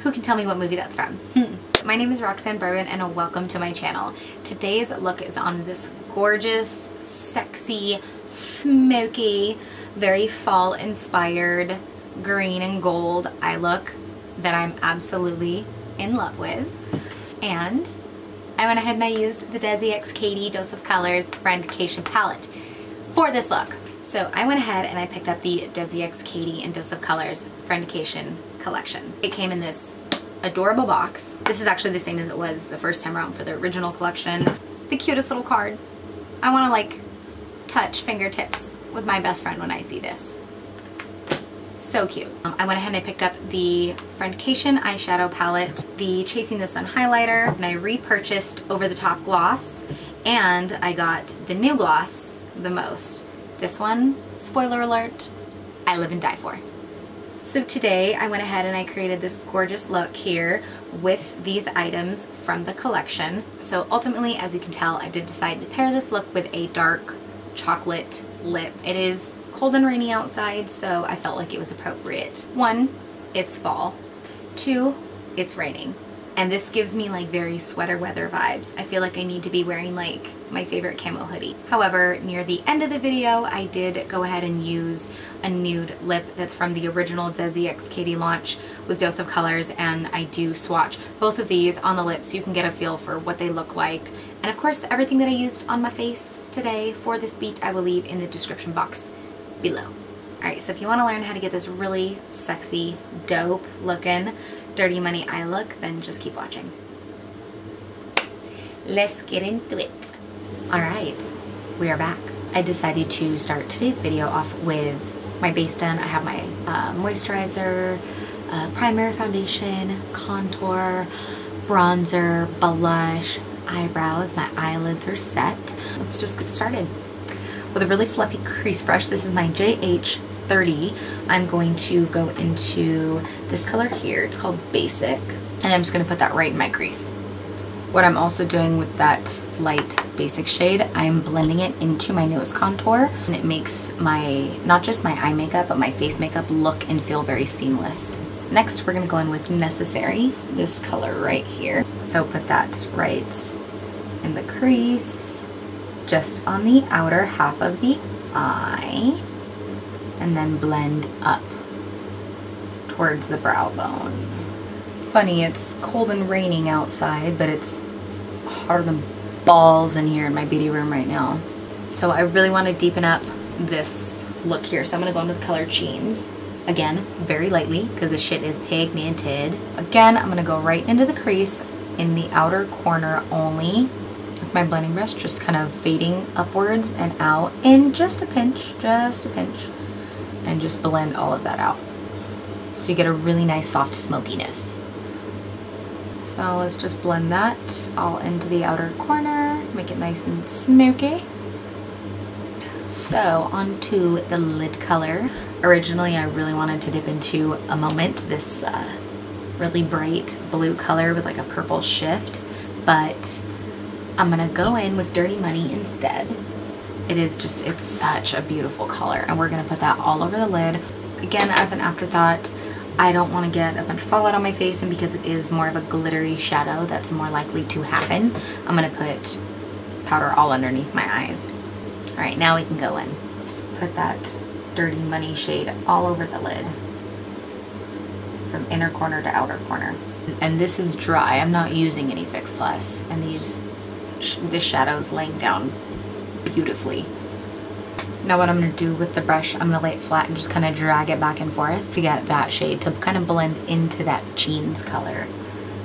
Who can tell me what movie that's from? My name is Roxanne Bourbon and welcome to my channel. Today's look is on this gorgeous, sexy, smoky, very fall inspired green and gold eye look that I'm absolutely in love with. And I went ahead and I used the Desi x Katy Dose of Colors Friendcation Palette for this look. So I went ahead and I picked up the Desi x Katy and Dose of Colors Friendcation collection. It came in this adorable box. This is actually the same as it was the first time around for the original collection. The cutest little card. I want to like touch fingertips with my best friend when I see this. So cute. I went ahead and I picked up the Friendcation Eyeshadow Palette, the Chasing the Sun highlighter, and I repurchased over the top gloss, and I got the new gloss the most. This one, spoiler alert, I live and die for. So today I went ahead and I created this gorgeous look here with these items from the collection. So ultimately, as you can tell, I did decide to pair this look with a dark chocolate lip. It is cold and rainy outside, so I felt like it was appropriate. One, it's fall. Two, it's raining. And this gives me like very sweater weather vibes. I feel like I need to be wearing like my favorite camo hoodie. However, near the end of the video, I did go ahead and use a nude lip that's from the original Desi x Katy launch with Dose of Colors, and I do swatch both of these on the lips so you can get a feel for what they look like. And of course, everything that I used on my face today for this beat, I will leave in the description box below. Alright, so if you want to learn how to get this really sexy, dope looking Dirty Money eye look, then just keep watching. Let's get into it. Alright, we are back. I decided to start today's video off with my base done. I have my moisturizer, primer, foundation, contour, bronzer, blush, eyebrows. My eyelids are set. Let's just get started. With a really fluffy crease brush, this is my JH30. I'm going to go into this color here. It's called Basic, and I'm just going to put that right in my crease. What I'm also doing with that light basic shade, I'm blending it into my nose contour, and it makes my, not just my eye makeup, but my face makeup look and feel very seamless. Next, we're going to go in with Necessary, this color right here. So put that right in the crease, just on the outer half of the eye, and then blend up towards the brow bone. Funny, it's cold and raining outside, but it's hotter than balls in here in my beauty room right now. So I really want to deepen up this look here. So I'm going to go in with the color Jeans. Again, very lightly, because this shit is pigmented. Again, I'm going to go right into the crease in the outer corner only, with my blending brush, just kind of fading upwards and out in just a pinch, and just blend all of that out. So you get a really nice soft smokiness. So let's just blend that all into the outer corner, make it nice and smoky. So onto the lid color. Originally, I really wanted to dip into a Moment, this really bright blue color with like a purple shift, but I'm gonna go in with Dirty Money instead. It is just, it's such a beautiful color, and we're gonna put that all over the lid. Again, as an afterthought, I don't want to get a bunch of fallout on my face, and because it is more of a glittery shadow that's more likely to happen, I'm gonna put powder all underneath my eyes. Alright, now we can go in. Put that Dirty Money shade all over the lid, from inner corner to outer corner. And this is dry, I'm not using any Fix Plus, and this shadow is laying down beautifully. Now what I'm going to do with the brush, I'm going to lay it flat and just kind of drag it back and forth to get that shade to kind of blend into that jeans color.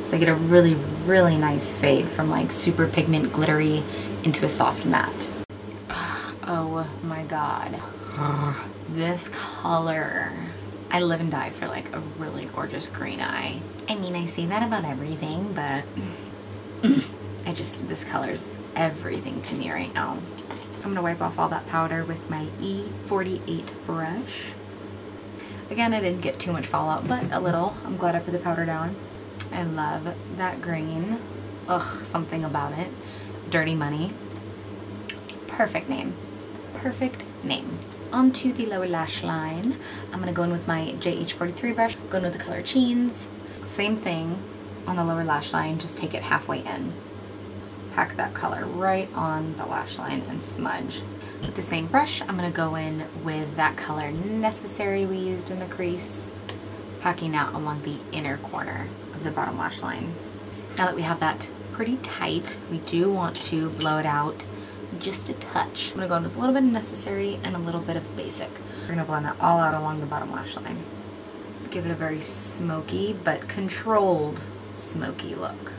So I get a really, really nice fade from like super pigment glittery into a soft matte. Oh my god. This color. I live and die for like a really gorgeous green eye. I mean, I say that about everything, but this color's everything to me right now. I'm gonna wipe off all that powder with my E48 brush. Again, I didn't get too much fallout, but a little. I'm glad I put the powder down. I love that green. Ugh, something about it. Dirty Money. Perfect name. Perfect name. Onto the lower lash line. I'm gonna go in with my JH43 brush, go in with the color Jeans. Same thing on the lower lash line, just take it halfway in. Pack that color right on the lash line and smudge. With the same brush, I'm gonna go in with that color Necessary we used in the crease, packing that along the inner corner of the bottom lash line. Now that we have that pretty tight, we do want to blow it out just a touch. I'm gonna go in with a little bit of Necessary and a little bit of Basic. We're gonna blend that all out along the bottom lash line. Give it a very smoky but controlled smoky look.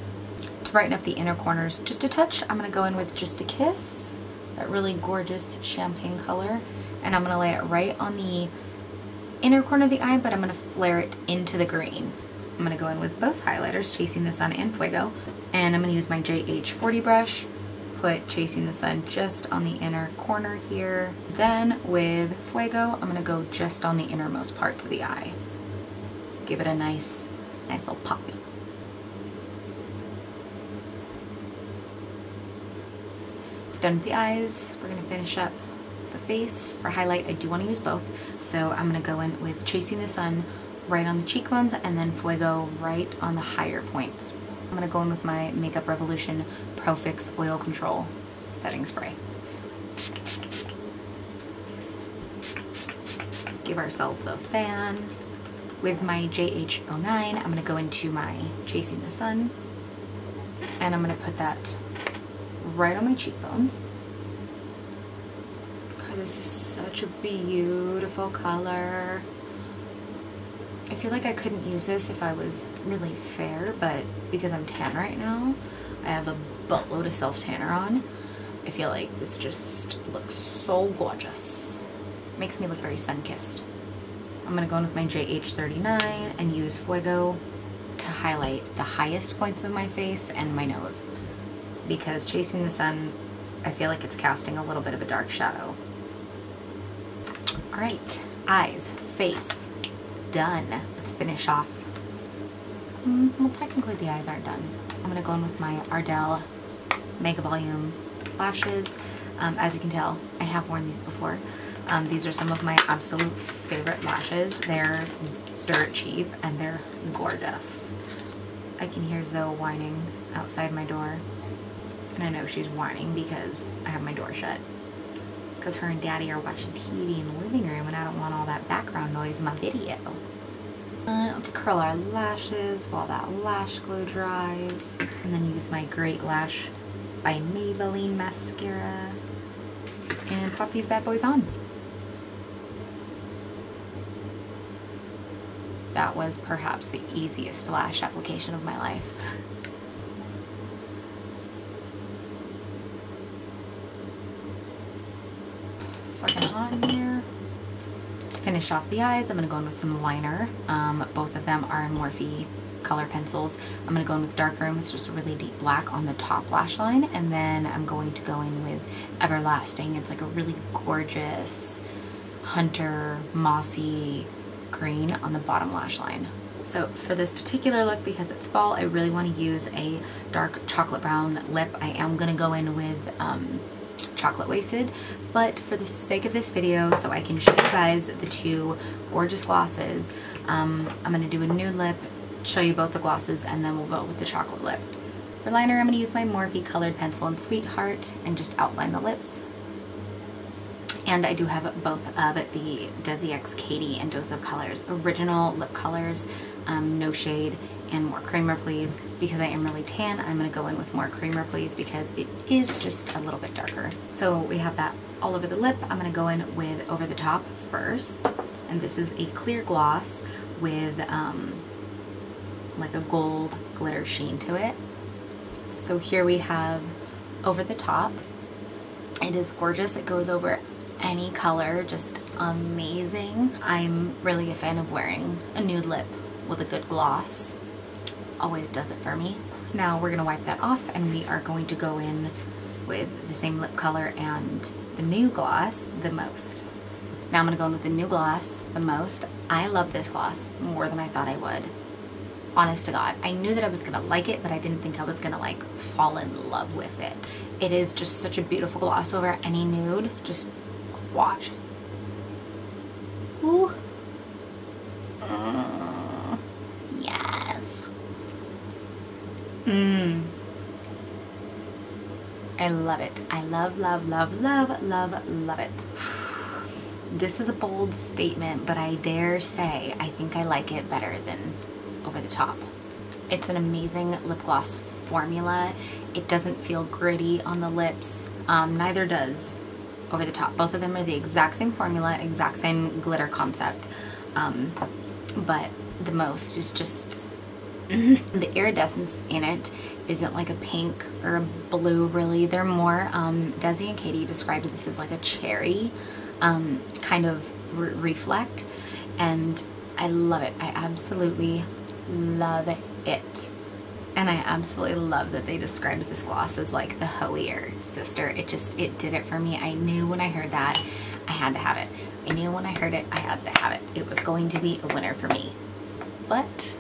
To brighten up the inner corners just a touch, I'm gonna go in with Just a Kiss, that really gorgeous champagne color, and I'm gonna lay it right on the inner corner of the eye, but I'm gonna flare it into the green. I'm gonna go in with both highlighters, Chasing the Sun and Fuego, and I'm gonna use my JH40 brush, put Chasing the Sun just on the inner corner here. Then with Fuego, I'm gonna go just on the innermost parts of the eye. Give it a nice little pop. Done with the eyes, we're gonna finish up the face. For highlight, I do want to use both, so I'm gonna go in with Chasing the Sun right on the cheekbones and then Fuego right on the higher points. I'm gonna go in with my Makeup Revolution Pro Fix Oil Control Setting Spray. Give ourselves a fan. With my JH09, I'm gonna go into my Chasing the Sun, and I'm gonna put that right on my cheekbones. God, this is such a beautiful color. I feel like I couldn't use this if I was really fair, but because I'm tan right now, I have a buttload of self-tanner on. I feel like this just looks so gorgeous. Makes me look very sun-kissed. I'm gonna go in with my JH39 and use Fuego to highlight the highest points of my face and my nose, because Chasing the Sun, I feel like it's casting a little bit of a dark shadow. All right, eyes, face, done. Let's finish off. Well, technically the eyes aren't done. I'm gonna go in with my Ardell Mega Volume lashes. As you can tell, I have worn these before. These are some of my absolute favorite lashes. They're dirt cheap and they're gorgeous. I can hear Zoe whining outside my door. And I know she's whining because I have my door shut. Because her and Daddy are watching TV in the living room and I don't want all that background noise in my video. Let's curl our lashes while that lash glue dries. And then use my Great Lash by Maybelline mascara. And pop these bad boys on. That was perhaps the easiest lash application of my life. It's fucking hot in here. To finish off the eyes, I'm gonna go in with some liner. Both of them are Morphe color pencils. I'm gonna go in with Dark Room. It's just a really deep black on the top lash line, and then I'm going to go in with Everlasting. It's like a really gorgeous hunter mossy green on the bottom lash line. So for this particular look, because it's fall, I really want to use a dark chocolate brown lip. I am going to go in with chocolate wasted, but for the sake of this video, so I can show you guys the two gorgeous glosses, I'm going to do a nude lip, show you both the glosses, and then we'll go with the chocolate lip. For liner, I'm going to use my Morphe colored pencil in Sweetheart and just outline the lips. And I do have both of the Desi X Katy and Dose of Colors original lip colors, No Shade and More Creamer Please. Because I am really tan, I'm going to go in with More Creamer Please because it is just a little bit darker. So we have that all over the lip. I'm going to go in with Over the Top first. And this is a clear gloss with like a gold glitter sheen to it. So here we have Over the Top. It is gorgeous. It goes over any color, just amazing. I'm really a fan of wearing a nude lip with a good gloss. Always does it for me. Now we're gonna wipe that off and we are going to go in with the same lip color and the new gloss, The Most. Now I'm gonna go in with the new gloss, The Most. I love this gloss more than I thought I would. Honest to God. I knew that I was gonna like it, but I didn't think I was gonna like fall in love with it. It is just such a beautiful gloss over any nude. Just watch. Ooh. Yes. I love it. I love, love, love, love, love, love it. This is a bold statement, but I dare say I think I like it better than Over the Top. It's an amazing lip gloss formula. It doesn't feel gritty on the lips. Neither does Over the Top. Both of them are the exact same formula, exact same glitter concept. But the most is just the iridescence in it isn't like a pink or a blue really. They're more, Desi and Katy described this as like a cherry kind of reflect, and I love it. I absolutely love it. And I absolutely love that they described this gloss as like the hoier sister. It did it for me. I knew when I heard that I had to have it. I knew when I heard it I had to have it. It was going to be a winner for me. But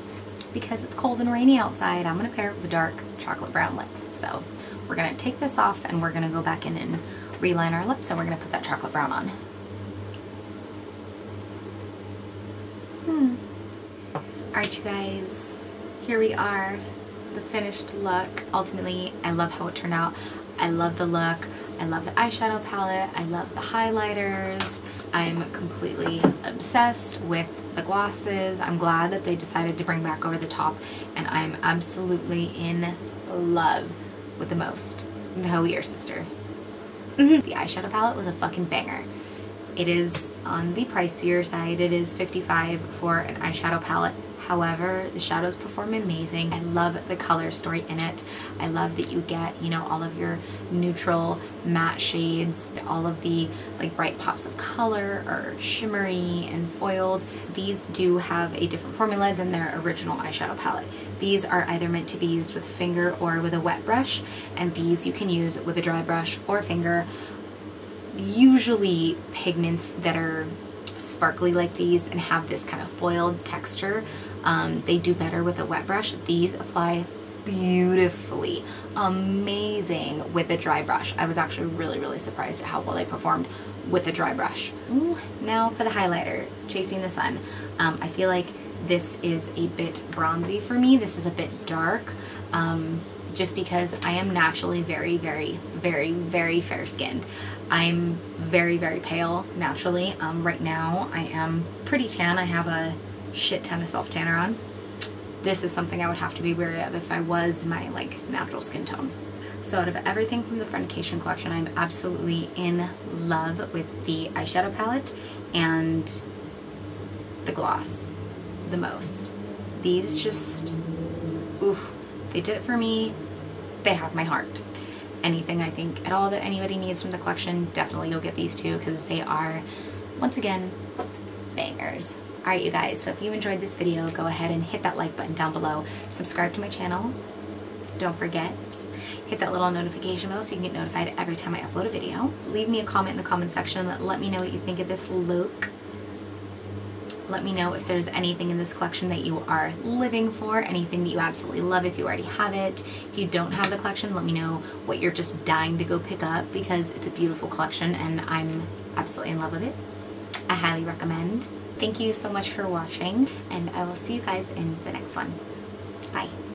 because it's cold and rainy outside, I'm gonna pair it with a dark chocolate brown lip. So we're gonna take this off and we're gonna go back in and reline our lips, and we're gonna put that chocolate brown on. Alright, you guys, here we are, the finished look. Ultimately, I love how it turned out. I love the look. I love the eyeshadow palette. I love the highlighters. I'm completely obsessed with the glosses. I'm glad that they decided to bring back Over the Top, and I'm absolutely in love with the most, the hoier sister. The eyeshadow palette was a fucking banger. It is on the pricier side. It is $55 for an eyeshadow palette. However, the shadows perform amazing. I love the color story in it. I love that you get, you know, all of your neutral matte shades, all of the like bright pops of color are shimmery and foiled. These do have a different formula than their original eyeshadow palette. These are either meant to be used with a finger or with a wet brush, and these you can use with a dry brush or finger. Usually pigments that are sparkly like these and have this kind of foiled texture, they do better with a wet brush. These apply beautifully, amazing with a dry brush. I was actually really surprised at how well they performed with a dry brush. Ooh, now for the highlighter, Chasing the Sun. I feel like this is a bit bronzy for me. This is a bit dark, just because I am naturally very fair skinned. I'm very pale naturally. Right now I am pretty tan. I have a shit ton of self tanner on. This is something I would have to be wary of if I was my like natural skin tone. So out of everything from the Friendcation collection, I'm absolutely in love with the eyeshadow palette and the gloss the most. These just, oof, they did it for me. They have my heart. Anything I think at all that anybody needs from the collection, definitely go get these two because they are, once again, bangers. Alright you guys, so if you enjoyed this video, go ahead and hit that like button down below. Subscribe to my channel. Don't forget, hit that little notification bell so you can get notified every time I upload a video. Leave me a comment in the comment section. Let me know what you think of this look. Let me know if there's anything in this collection that you are living for, anything that you absolutely love if you already have it. If you don't have the collection, let me know what you're just dying to go pick up because it's a beautiful collection and I'm absolutely in love with it. I highly recommend. Thank you so much for watching, and I will see you guys in the next one. Bye.